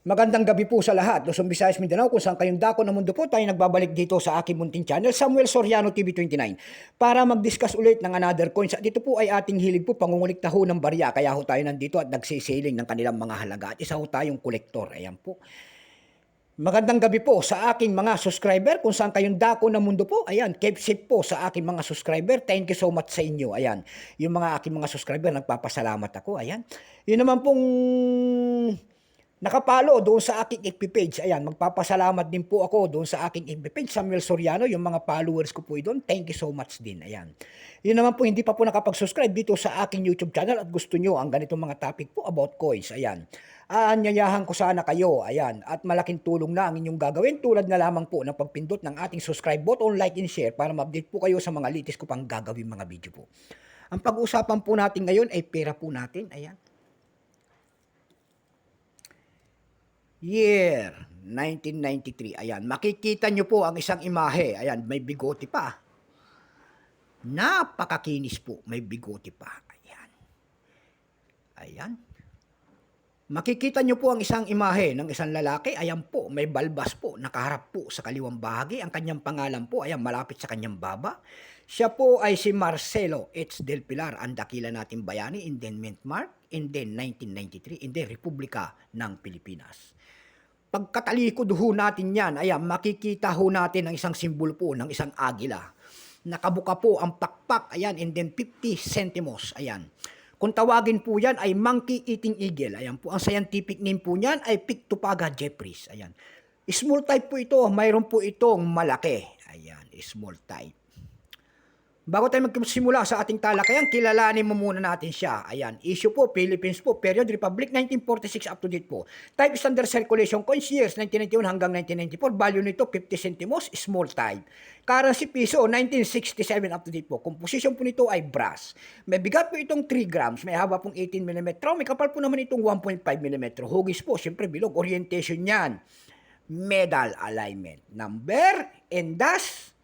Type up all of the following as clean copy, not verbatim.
Magandang gabi po sa lahat, Luzon, Visayas, Mindanao, kung saan kayong dako ng mundo po, tayo nagbabalik dito sa aking munting channel, Samuel Soriano TV29, para mag-discuss ulit ng another coins. At dito po ay ating hilig po, pangungulikta ho ng barya, kaya ho tayo nandito at nagsisiling ng kanilang mga halaga. At isa ho tayong kolektor, ayan po. Magandang gabi po sa aking mga subscriber, kung saan kayong dako ng mundo po, ayan, keep safe po sa aking mga subscriber, thank you so much sa inyo, ayan. Yung mga aking mga subscriber, nagpapasalamat ako, ayan. Yun naman pong nakapalo doon sa aking FB page. Ayan, magpapasalamat din po ako doon sa aking FB page, Samuel Soriano, yung mga followers ko po doon. Thank you so much din. Ayan. Yun naman po, hindi pa po nakapag-subscribe dito sa aking YouTube channel at gusto nyo ang ganitong mga topic po about coins. Ayan. Aanyayahan ko sana kayo. Ayan. At malaking tulong na ang inyong gagawin tulad na lamang po ng pagpindot ng ating subscribe button, like and share para ma-update po kayo sa mga latest ko pang gagawin mga video po. Ang pag-uusapan po natin ngayon ay pera po natin. Ayan. Year 1993. Ayan, makikita nyo po ang isang imahe. Ayan, may bigote pa. Napakakinis po, may bigote pa. Ayan. Ayan. Makikita nyo po ang isang imahe ng isang lalaki. Ayan po, may balbas po, nakaharap po sa kaliwang bahagi. Ang kanyang pangalan po, ayan, malapit sa kanyang baba. Siya po ay si Marcelo H. Del Pilar, ang dakila nating bayani, in then mint mark, in then 1993, in then Republika ng Pilipinas. Pagkatalikod ho natin yan, ayan, makikita ho natin ang isang simbolo po ng isang agila. Nakabuka po ang pakpak, ayan, and then 50 centimos, ayan. Kung tawagin po yan ay monkey eating eagle, ayan po. Ang scientific name po niyan ay Pictopaga jeffreys, ayan. Small type po ito, mayroon po itong malaki, ayan, small type. Bago tayo magsimula sa ating talakayan, kilalanin mo muna natin siya. Ayan, issue po, Philippines po, period, Republic, 1946 up to date po. Type standard circulation coins, years, 1991 hanggang 1994. Value nito, 50 centimos, small type. Currency piso, 1967 up to date po. Composition po nito ay brass. May bigat po itong 3 grams, may haba pong 18 mm. May kapal po naman itong 1.5 mm. Hugis po, siyempre bilog, orientation yan. Medal alignment. Number, endas,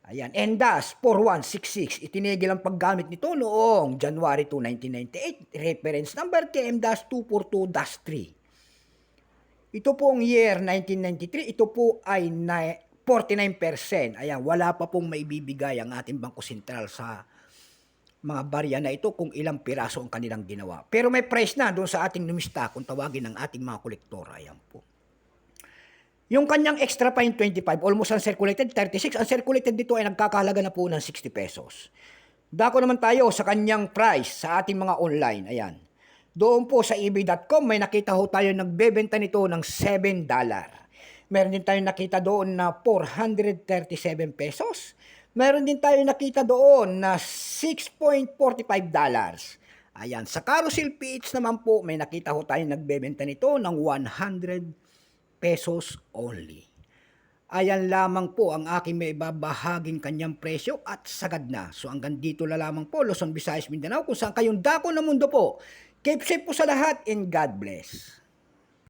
ayan, ENDAS 4166. Itinigil ang paggamit nito noong January 2, 1998. Reference number KM-242-3. Ito pong year 1993, ito po ay 49%. Ayan, wala pa pong maibibigay ang ating Bangko Sentral sa mga barya na ito kung ilang piraso ang kanilang ginawa. Pero may price na doon sa ating numista kung tawagin ng ating mga kolektor. Ayan po. Yung kanyang extra fine 25, almost uncirculated 36. Uncirculated dito ay nagkakahalaga na po ng 60 pesos. Dako naman tayo sa kanyang price sa ating mga online. Ayan. Doon po sa ebay.com may nakita ho tayo nagbebenta nito ng $7. Meron din tayo nakita doon na 437 pesos. Meron din tayo nakita doon na $6.45. Ayan. Sa Carousel PH naman po may nakita ho tayo nagbebenta nito ng 100 pesos only. Ayan lamang po ang aking may babahaging kanyang presyo at sagad na. So hanggang dito na lamang po, Luzon, Visayas, Mindanao, kung saan kayong dako ng mundo po. Keep safe po sa lahat and God bless.